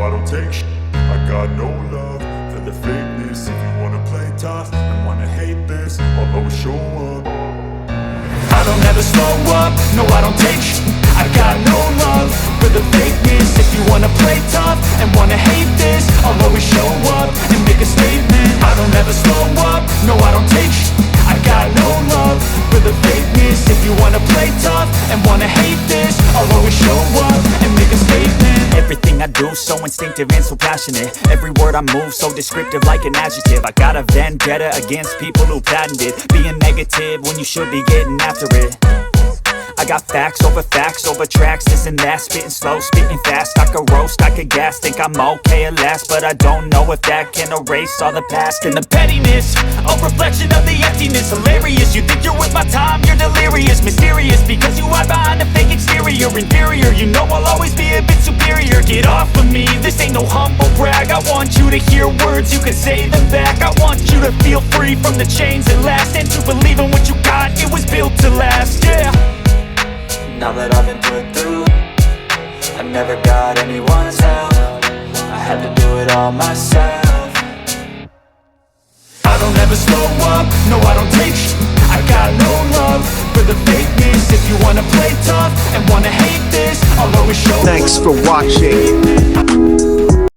I don't take shit. I got no love for the fakeness. If you wanna play tough and wanna hate this, I'll always show up. I don't ever slow up, no I don't take shit. I got no love for the fakeness. If you wanna play tough and wanna hate this, I'll always show up and make a statement. I don't ever slow up, no I don't take shit. I got no love for the fakeness. If you wanna play tough and wanna hate this, I'll always show up and make a statement. Everything I do so instinctive and so passionate. Every word I move so descriptive like an adjective. I got a vendetta against people who patented being negative when you should be getting after it. I got facts over tracks, this and that. Spitting slow, spitting fast. I could roast, I could gas. Think I'm okay at last, but I don't know if that can erase all the past. And the pettiness, a reflection of the emptiness. Hilarious, you think you're with my time, you're delirious. Mysterious, because you hide behind a fake exterior. Inferior, you know I'll always be a bit superior. Get off of me, this ain't no humble brag. I want you to hear words, you can say them back. I want you to feel free from the chains that last, and to believe in what you got, it was built to last, yeah. Now that I've been put through, I never got anyone's help. I had to do it all myself. I don't ever slow up, no I don't take shit. I got no love for the fakeness. If you wanna play tough and wanna hate this, I'll always show up. Thanks for watching.